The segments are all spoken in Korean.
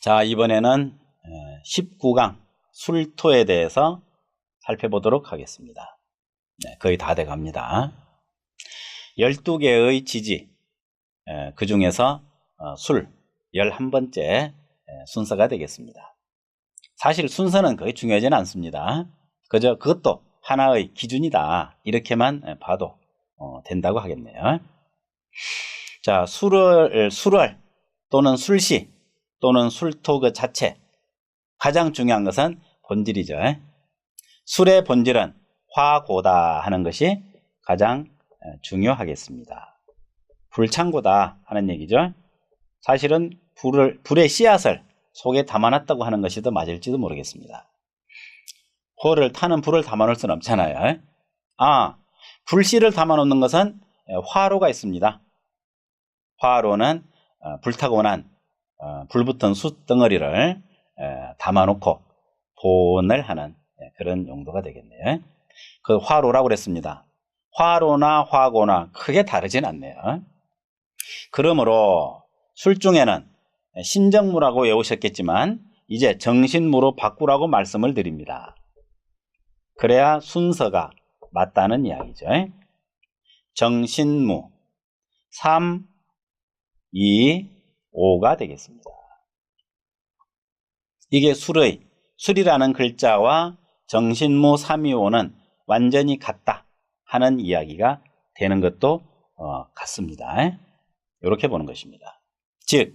자, 이번에는 19강 술토에 대해서 살펴보도록 하겠습니다. 네, 거의 다 돼갑니다. 12개의 지지, 그 중에서 술 11번째 순서가 되겠습니다. 사실 순서는 거의 중요하지는 않습니다. 그저 그것도 하나의 기준이다, 이렇게만 봐도 된다고 하겠네요. 자, 술월 또는 술시 또는 술토 그 자체, 가장 중요한 것은 본질이죠. 술의 본질은 화고다 하는 것이 가장 중요하겠습니다. 불창고다 하는 얘기죠. 사실은 불의 씨앗을 속에 담아놨다고 하는 것이 더 맞을지도 모르겠습니다. 호를 타는 불을 담아놓을 수는 없잖아요. 불씨를 담아놓는 것은 화로가 있습니다. 화로는 불타고 난 불붙은 숯덩어리를 담아놓고 보온을 하는 그런 용도가 되겠네요. 그 화로라고 그랬습니다. 화로나 화고나 크게 다르진 않네요. 그러므로 술 중에는 신정무라고 외우셨겠지만 이제 정신무로 바꾸라고 말씀을 드립니다. 그래야 순서가 맞다는 이야기죠. 정신무 3, 2, 5가 되겠습니다. 이게 술이라는 글자와 정신무 3, 2, 5는 완전히 같다 하는 이야기가 되는 것도 같습니다. 이렇게 보는 것입니다. 즉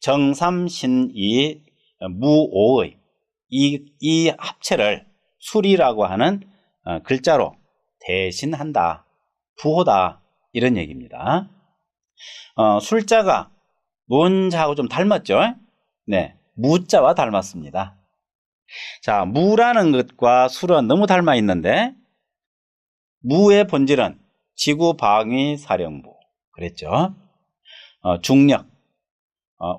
정삼신이 무오의 이 합체를 술이라고 하는 글자로 대신한다, 부호다, 이런 얘기입니다. 술자가 문자하고 좀 닮았죠? 네, 무자와 닮았습니다. 자, 무라는 것과 술은 너무 닮아 있는데 무의 본질은 지구방위사령부 그랬죠. 중력,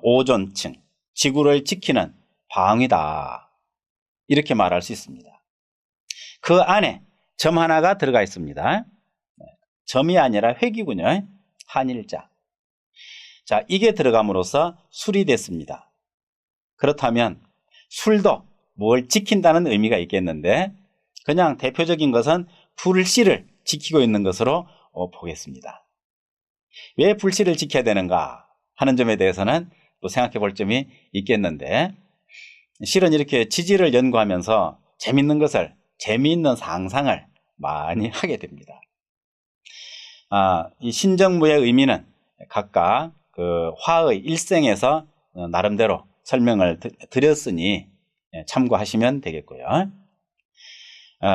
오존층, 지구를 지키는 방위다, 이렇게 말할 수 있습니다. 그 안에 점 하나가 들어가 있습니다. 점이 아니라 획이군요. 한일자. 자, 이게 들어감으로써 술이 됐습니다. 그렇다면 술도 뭘 지킨다는 의미가 있겠는데 그냥 대표적인 것은 불씨를 지키고 있는 것으로 보겠습니다. 왜 불씨를 지켜야 되는가 하는 점에 대해서는 또 생각해 볼 점이 있겠는데, 실은 이렇게 지지를 연구하면서 재미있는 상상을 많이 하게 됩니다. 이 신정무의 의미는 각각 그 화의 일생에서 나름대로 설명을 드렸으니 참고하시면 되겠고요.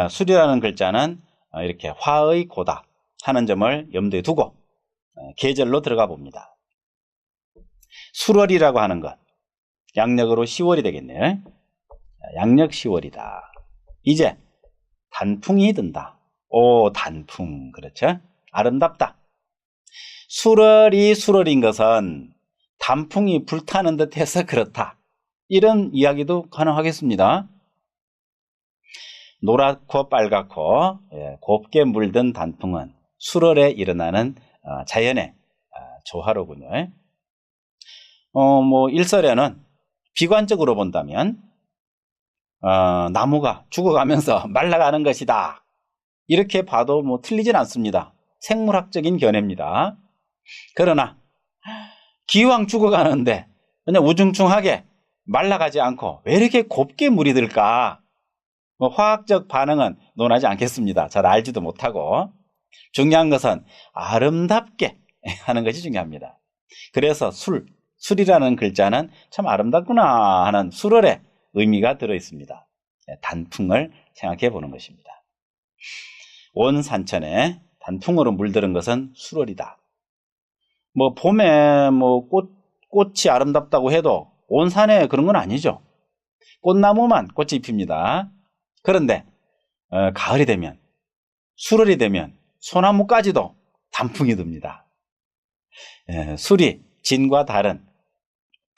술이라는 글자는 이렇게 화의 고다 하는 점을 염두에 두고 계절로 들어가 봅니다. 술월이라고 하는 것, 양력으로 10월이 되겠네요. 양력 10월이다. 이제 단풍이 든다. 단풍, 그렇죠? 아름답다. 술월인 것은 단풍이 불타는 듯해서 그렇다, 이런 이야기도 가능하겠습니다. 노랗고 빨갛고 곱게 물든 단풍은 술월에 일어나는 자연의 조화로군요. 일설에는 비관적으로 본다면 나무가 죽어가면서 말라가는 것이다, 이렇게 봐도 틀리진 않습니다. 생물학적인 견해입니다. 그러나 기왕 죽어가는데 그냥 우중충하게 말라가지 않고 왜 이렇게 곱게 물이 들까? 화학적 반응은 논하지 않겠습니다. 잘 알지도 못하고. 중요한 것은 아름답게 하는 것이 중요합니다. 그래서 술이라는 글자는 참 아름답구나 하는 술월의 의미가 들어있습니다. 단풍을 생각해 보는 것입니다. 온 산천에 단풍으로 물들은 것은 술월이다. 봄에 꽃이 아름답다고 해도 온 산에 그런 건 아니죠. 꽃나무만 꽃이 핍니다. 그런데 가을이 되면, 술월이 되면 소나무까지도 단풍이 듭니다. 술이 진과 다른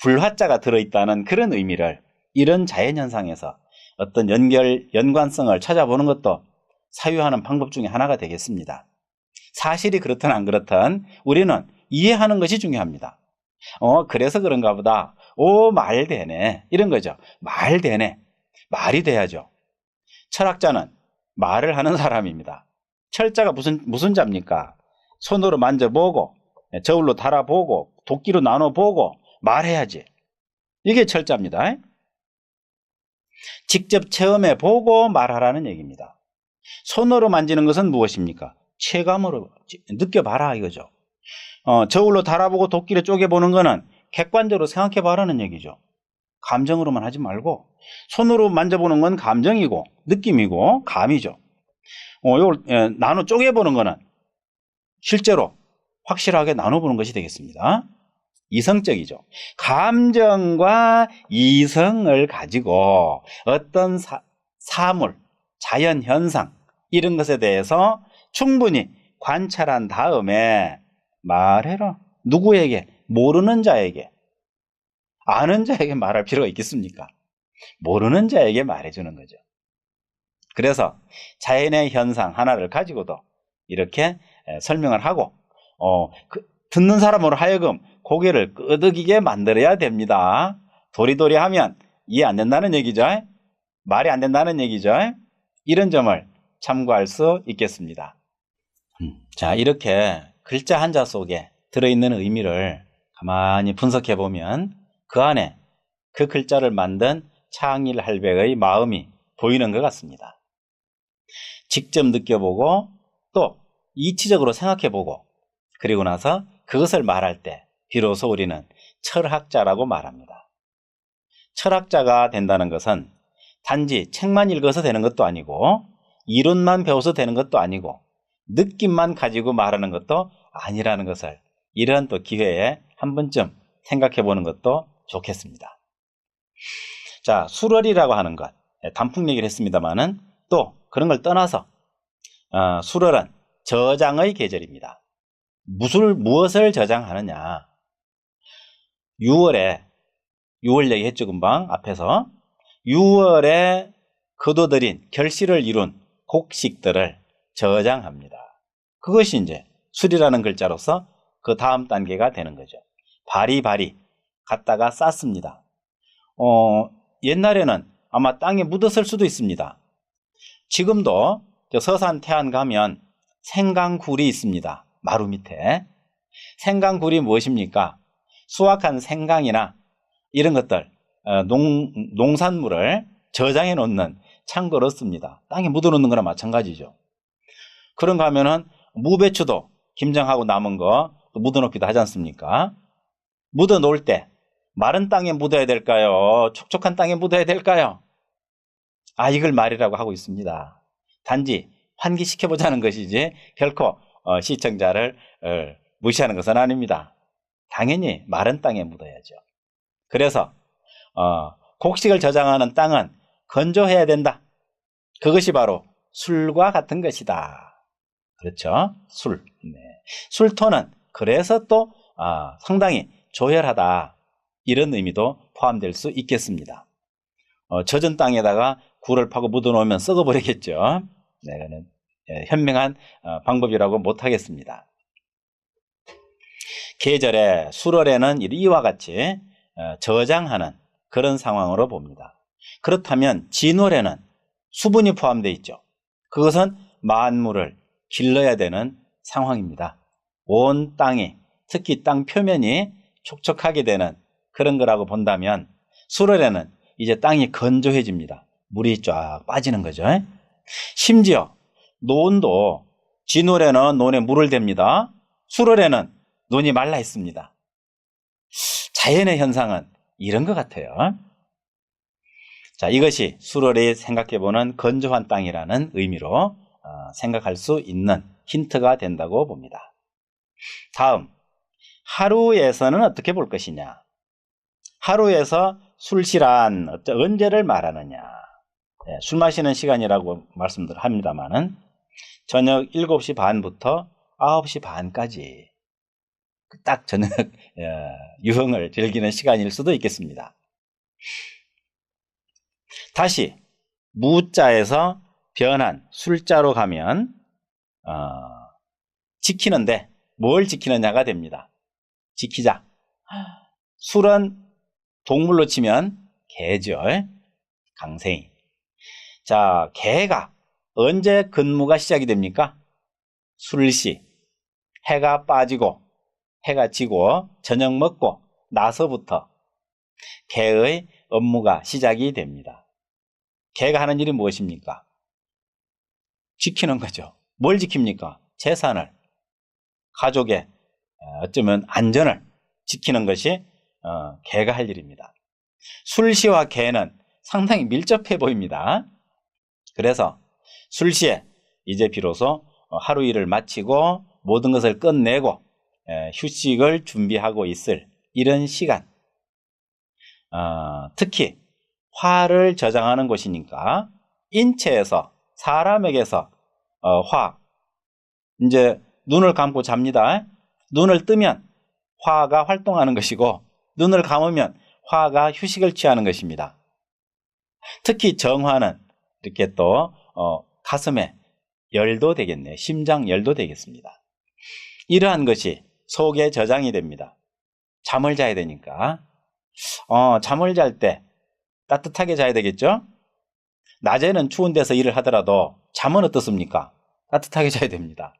불화자가 들어있다는 그런 의미를 이런 자연현상에서 어떤 연관성을 찾아보는 것도 사유하는 방법 중에 하나가 되겠습니다. 사실이 그렇든 안 그렇든 우리는 이해하는 것이 중요합니다. 그래서 그런가 보다. 오, 말 되네. 이런 거죠. 말 되네. 말이 돼야죠. 철학자는 말을 하는 사람입니다. 철자가 무슨 자입니까? 손으로 만져보고, 저울로 달아보고, 도끼로 나눠보고, 말해야지. 이게 철자입니다. 직접 체험해보고 말하라는 얘기입니다. 손으로 만지는 것은 무엇입니까? 체감으로 느껴봐라 이거죠. 저울로 달아보고 도끼를 쪼개보는 거는 객관적으로 생각해봐라는 얘기죠. 감정으로만 하지 말고 손으로 만져보는 건 감정이고 느낌이고 감이죠. 이걸 나눠 쪼개보는 거는 실제로 확실하게 나눠보는 것이 되겠습니다. 이성적이죠. 감정과 이성을 가지고 어떤 사물, 자연 현상 이런 것에 대해서 충분히 관찰한 다음에 말해라. 누구에게? 모르는 자에게. 아는 자에게 말할 필요가 있겠습니까? 모르는 자에게 말해주는 거죠. 그래서 자연의 현상 하나를 가지고도 이렇게 설명을 하고 듣는 사람으로 하여금 고개를 끄덕이게 만들어야 됩니다. 도리도리 하면 이해 안 된다는 얘기죠. 말이 안 된다는 얘기죠. 이런 점을 참고할 수 있겠습니다. 자, 이렇게 글자 한자 속에 들어있는 의미를 가만히 분석해 보면 그 안에 그 글자를 만든 차항일 할배의 마음이 보이는 것 같습니다. 직접 느껴보고 또 이치적으로 생각해 보고 그리고 나서 그것을 말할 때 비로소 우리는 철학자라고 말합니다. 철학자가 된다는 것은 단지 책만 읽어서 되는 것도 아니고 이론만 배워서 되는 것도 아니고 느낌만 가지고 말하는 것도 아니라는 것을 이런 또 기회에 한 번쯤 생각해 보는 것도 좋겠습니다. 자, 수월이라고 하는 것, 단풍 얘기를 했습니다만은 또 그런 걸 떠나서 수월은 저장의 계절입니다. 무엇을 저장하느냐? 6월 얘기했죠, 금방 앞에서. 6월에 거둬들인 결실을 이룬 곡식들을 저장합니다. 그것이 이제 술이라는 글자로서 그 다음 단계가 되는 거죠. 바리바리 갖다가 쌌습니다. 옛날에는 아마 땅에 묻었을 수도 있습니다. 지금도 서산 태안 가면 생강굴이 있습니다. 마루 밑에. 생강굴이 무엇입니까? 수확한 생강이나 이런 것들, 농산물을 저장해 놓는 창고를 씁니다. 땅에 묻어 놓는 거나 마찬가지죠. 그런가 하면은 무배추도 김장하고 남은 거 묻어 놓기도 하지 않습니까? 묻어 놓을 때 마른 땅에 묻어야 될까요? 촉촉한 땅에 묻어야 될까요? 이걸 말이라고 하고 있습니다. 단지 환기시켜보자는 것이지 결코 시청자를 무시하는 것은 아닙니다. 당연히 마른 땅에 묻어야죠. 그래서 곡식을 저장하는 땅은 건조해야 된다. 그것이 바로 술과 같은 것이다. 그렇죠? 술. 네. 술토는 그래서 또 상당히 조혈하다. 이런 의미도 포함될 수 있겠습니다. 젖은 땅에다가 굴을 파고 묻어놓으면 썩어버리겠죠. 네, 이거는 현명한 방법이라고 못하겠습니다. 계절에 수월에는 이와 같이 저장하는 그런 상황으로 봅니다. 그렇다면 진월에는 수분이 포함되어 있죠. 그것은 만물을 길러야 되는 상황입니다. 온 땅이 특히 땅 표면이 촉촉하게 되는 그런 거라고 본다면 수월에는 이제 땅이 건조해집니다. 물이 쫙 빠지는 거죠. 심지어 논도 진월에는 논에 물을 댑니다. 수월에는 논이 말라 있습니다. 자연의 현상은 이런 것 같아요. 자, 이것이 수월이 생각해보는 건조한 땅이라는 의미로 생각할 수 있는 힌트가 된다고 봅니다. 다음, 하루에서는 어떻게 볼 것이냐? 하루에서 술시란 언제를 말하느냐? 술 마시는 시간이라고 말씀들 합니다만은 저녁 7시 반부터 9시 반까지 딱 저녁 유흥을 즐기는 시간일 수도 있겠습니다. 다시 무자에서 변한 술자로 가면 지키는데 뭘 지키느냐가 됩니다. 지키자. 술은 동물로 치면 개죠. 강생이. 자, 개가 언제 근무가 시작이 됩니까? 술시. 해가 빠지고 해가 지고 저녁 먹고 나서부터 개의 업무가 시작이 됩니다. 개가 하는 일이 무엇입니까? 지키는 거죠. 뭘 지킵니까? 재산을, 가족의 어쩌면 안전을 지키는 것이 개가 할 일입니다. 술시와 개는 상당히 밀접해 보입니다. 그래서 술시에 이제 비로소 하루 일을 마치고 모든 것을 끝내고 휴식을 준비하고 있을 이런 시간, 특히 화를 저장하는 곳이니까 인체에서 사람에게서 화, 이제 눈을 감고 잡니다. 눈을 뜨면 화가 활동하는 것이고 눈을 감으면 화가 휴식을 취하는 것입니다. 특히 정화는 이렇게 또 가슴에 열도 되겠네요. 심장 열도 되겠습니다. 이러한 것이 속에 저장이 됩니다. 잠을 자야 되니까 잠을 잘 때 따뜻하게 자야 되겠죠? 낮에는 추운 데서 일을 하더라도 잠은 어떻습니까? 따뜻하게 자야 됩니다.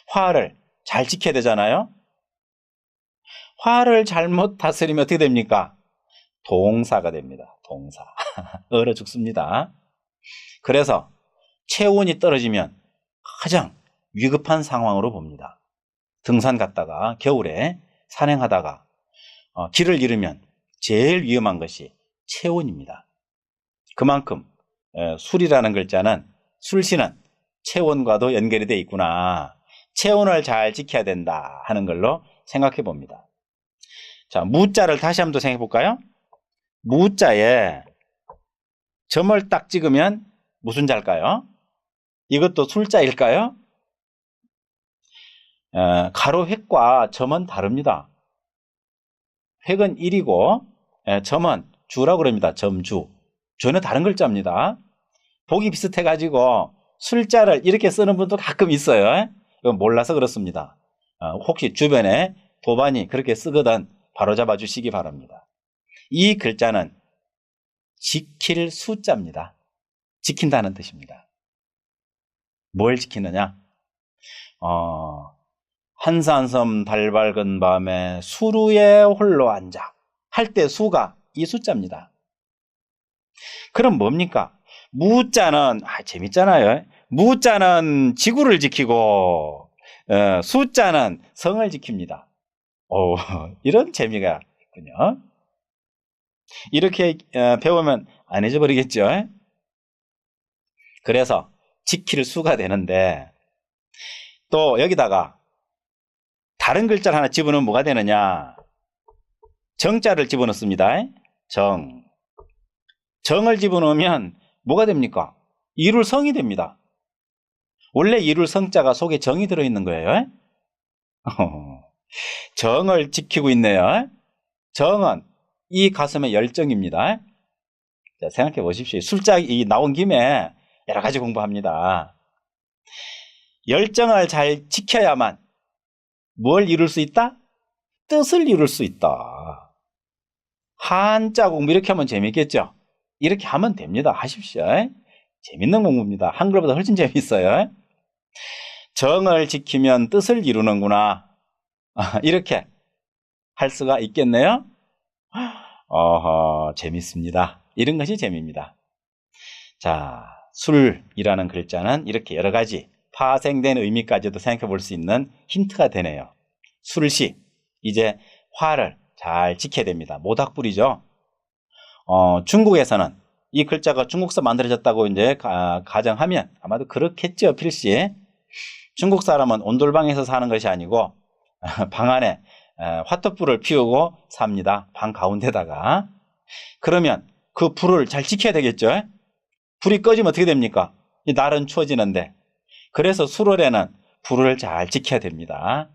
화를 잘 지켜야 되잖아요? 화를 잘못 다스리면 어떻게 됩니까? 동사가 됩니다. 동사. 얼어 죽습니다. 그래서 체온이 떨어지면 가장 위급한 상황으로 봅니다. 등산 갔다가 겨울에 산행하다가 길을 잃으면 제일 위험한 것이 체온입니다. 그만큼 술이라는 글자는 술시는 체온과도 연결이 되어 있구나. 체온을 잘 지켜야 된다 하는 걸로 생각해 봅니다. 자, 무자를 다시 한번 더 생각해 볼까요? 무자에 점을 딱 찍으면 무슨 자일까요? 이것도 술자일까요? 가로 획과 점은 다릅니다. 획은 1이고 점은 주라고 그럽니다. 점주. 전혀 다른 글자입니다. 보기 비슷해가지고 술자를 이렇게 쓰는 분도 가끔 있어요. 이건 몰라서 그렇습니다. 혹시 주변에 도반이 그렇게 쓰거든 바로잡아 주시기 바랍니다. 이 글자는 지킬 수자입니다. 지킨다는 뜻입니다. 뭘 지키느냐? 한산섬 달 밝은 밤에 수루에 홀로 앉아 할 때 수가 이 숫자입니다. 그럼 뭡니까? 무자는 재밌잖아요. 무자는 지구를 지키고 수자는 성을 지킵니다. 이런 재미가 있군요. 이렇게 배우면 안 잊어버리겠죠? 그래서 지킬 수가 되는데 또 여기다가 다른 글자를 하나 집어넣으면 뭐가 되느냐? 정자를 집어넣습니다. 정을 집어넣으면 뭐가 됩니까? 이룰 성이 됩니다. 원래 이룰 성자가 속에 정이 들어있는 거예요. 정을 지키고 있네요. 정은 이 가슴의 열정입니다. 자, 생각해 보십시오. 술자 나온 김에 여러 가지 공부합니다. 열정을 잘 지켜야만 뭘 이룰 수 있다? 뜻을 이룰 수 있다. 한자 공부 이렇게 하면 재밌겠죠? 이렇게 하면 됩니다. 하십시오. 재밌는 공부입니다. 한글보다 훨씬 재밌어요. 정을 지키면 뜻을 이루는구나. 이렇게 할 수가 있겠네요. 재밌습니다. 이런 것이 재미입니다. 자, 술이라는 글자는 이렇게 여러 가지 파생된 의미까지도 생각해 볼 수 있는 힌트가 되네요. 술시, 이제 화를 잘 지켜야 됩니다. 모닥불이죠. 중국에서는 이 글자가 중국서 만들어졌다고 이제 가정하면 아마도 그렇겠죠, 필시. 중국 사람은 온돌방에서 사는 것이 아니고 방 안에 화토불을 피우고 삽니다. 방 가운데다가. 그러면 그 불을 잘 지켜야 되겠죠. 불이 꺼지면 어떻게 됩니까? 날은 추워지는데. 그래서 술월에는 불을 잘 지켜야 됩니다.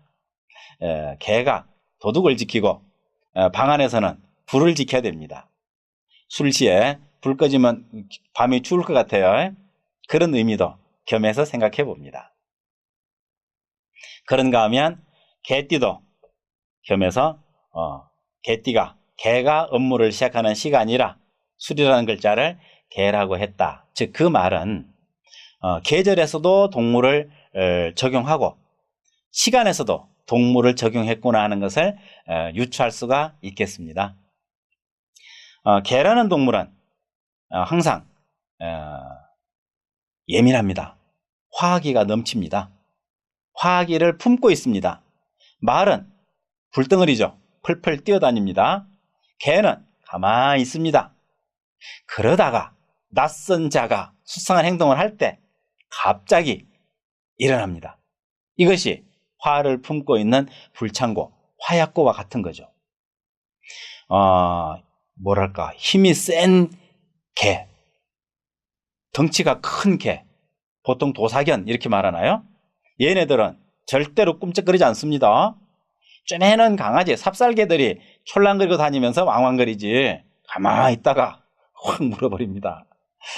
개가 도둑을 지키고 방 안에서는 불을 지켜야 됩니다. 술시에 불 꺼지면 밤이 추울 것 같아요. 그런 의미도 겸해서 생각해 봅니다. 그런가 하면 개띠도 겸해서 개띠가 개가 업무를 시작하는 시간이라 술이라는 글자를 개라고 했다. 즉 그 말은 계절에서도 동물을 적용하고 시간에서도 동물을 적용했구나 하는 것을 유추할 수가 있겠습니다. 개라는 동물은 항상 예민합니다. 화기가 넘칩니다. 화기를 품고 있습니다. 말은 불덩어리죠. 펄펄 뛰어다닙니다. 개는 가만히 있습니다. 그러다가 낯선 자가 수상한 행동을 할 때 갑자기 일어납니다. 이것이 화를 품고 있는 불창고, 화약고와 같은 거죠. 뭐랄까, 힘이 센 개, 덩치가 큰 개, 보통 도사견 이렇게 말하나요? 얘네들은 절대로 꿈쩍거리지 않습니다. 쫌해는 강아지, 삽살개들이 촐랑거리고 다니면서 왕왕거리지 가만히 있다가 확 물어버립니다.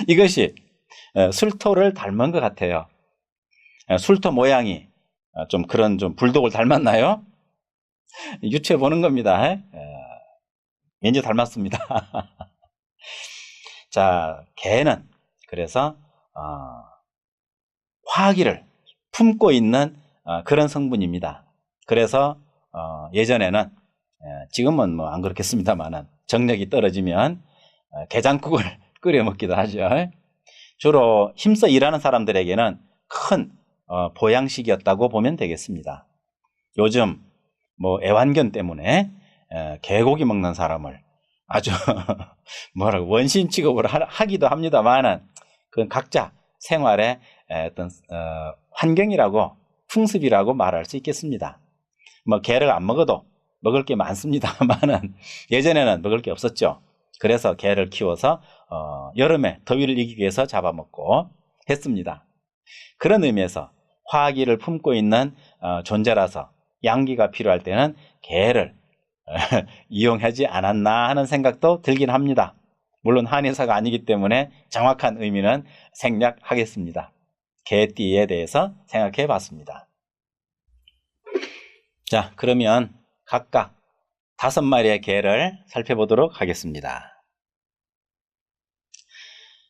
이것이 술토를 닮은 것 같아요. 술토 모양이 좀 그런 좀 불독을 닮았나요? 유추해 보는 겁니다. 왠지 닮았습니다. 자, 개는 그래서 화기를 품고 있는 그런 성분입니다. 그래서 예전에는 지금은 뭐 안 그렇겠습니다만은 정력이 떨어지면 게장국을 끓여 먹기도 하죠. 주로 힘써 일하는 사람들에게는 큰 보양식이었다고 보면 되겠습니다. 요즘 뭐 애완견 때문에 개고기 먹는 사람을 아주 뭐라고 원신 취급을 하기도 합니다만은 그건 각자 생활의 어떤 환경이라고 풍습이라고 말할 수 있겠습니다. 뭐 개를 안 먹어도 먹을 게 많습니다만은 예전에는 먹을 게 없었죠. 그래서 개를 키워서 여름에 더위를 이기기 위해서 잡아먹고 했습니다. 그런 의미에서 화기를 품고 있는 존재라서 양기가 필요할 때는 개를 이용하지 않았나 하는 생각도 들긴 합니다. 물론 한의사가 아니기 때문에 정확한 의미는 생략하겠습니다. 개띠에 대해서 생각해 봤습니다. 자, 그러면 각각 5마리의 개를 살펴보도록 하겠습니다.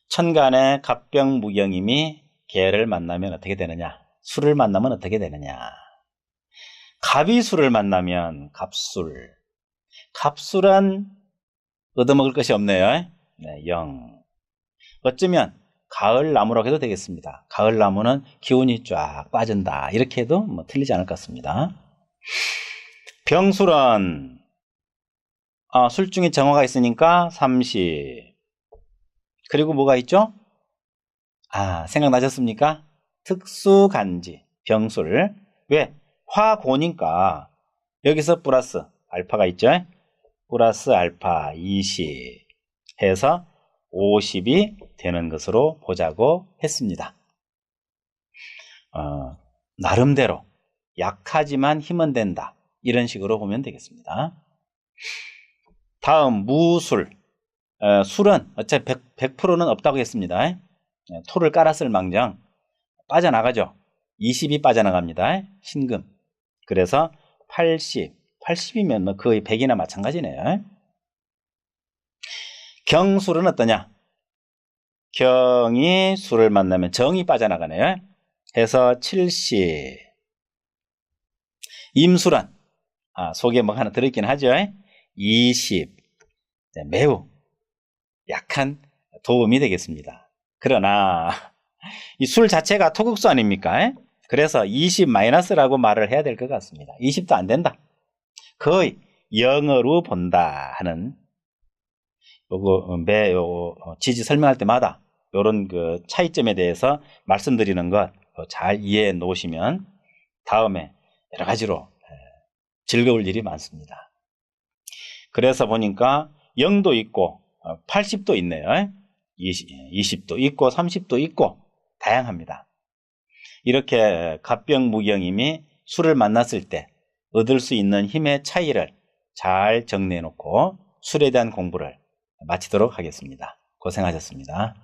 천간의 갑병무경임이 개를 만나면 어떻게 되느냐? 술을 만나면 어떻게 되느냐? 갑이 술을 만나면 갑술. 갑술은 얻어먹을 것이 없네요. 네, 0. 어쩌면 가을 나무라고 해도 되겠습니다. 가을 나무는 기운이 쫙 빠진다. 이렇게 해도 뭐 틀리지 않을 것 같습니다. 병술은 술 중에 정화가 있으니까 30. 그리고 뭐가 있죠? 생각나셨습니까? 특수간지, 병술. 왜? 화고니까 여기서 플러스 알파가 있죠? 플러스 알파 20 해서 50이 되는 것으로 보자고 했습니다. 나름대로 약하지만 힘은 된다. 이런 식으로 보면 되겠습니다. 다음 무술. 술은 어차피 100%는 없다고 했습니다. 토를 깔았을 망정 빠져나가죠. 20이 빠져나갑니다. 신금. 그래서 80이면 뭐 거의 100이나 마찬가지네요. 경술은 어떠냐? 경이 술을 만나면 정이 빠져나가네요. 해서 70. 임술은 속에 뭐 하나 들어있긴 하죠. 20. 매우 약한 도움이 되겠습니다. 그러나 이 술 자체가 토국수 아닙니까? 그래서 20 마이너스라고 말을 해야 될 것 같습니다. 20도 안 된다. 거의 0으로 본다 하는 요거 지지 설명할 때마다 요런 그 차이점에 대해서 말씀드리는 것 잘 이해해 놓으시면 다음에 여러 가지로 즐거울 일이 많습니다. 그래서 보니까 0도 있고 80도 있네요. 20도 있고 30도 있고 다양합니다. 이렇게 갑병무경임이 술을 만났을 때 얻을 수 있는 힘의 차이를 잘 정리해 놓고 술에 대한 공부를 마치도록 하겠습니다. 고생하셨습니다.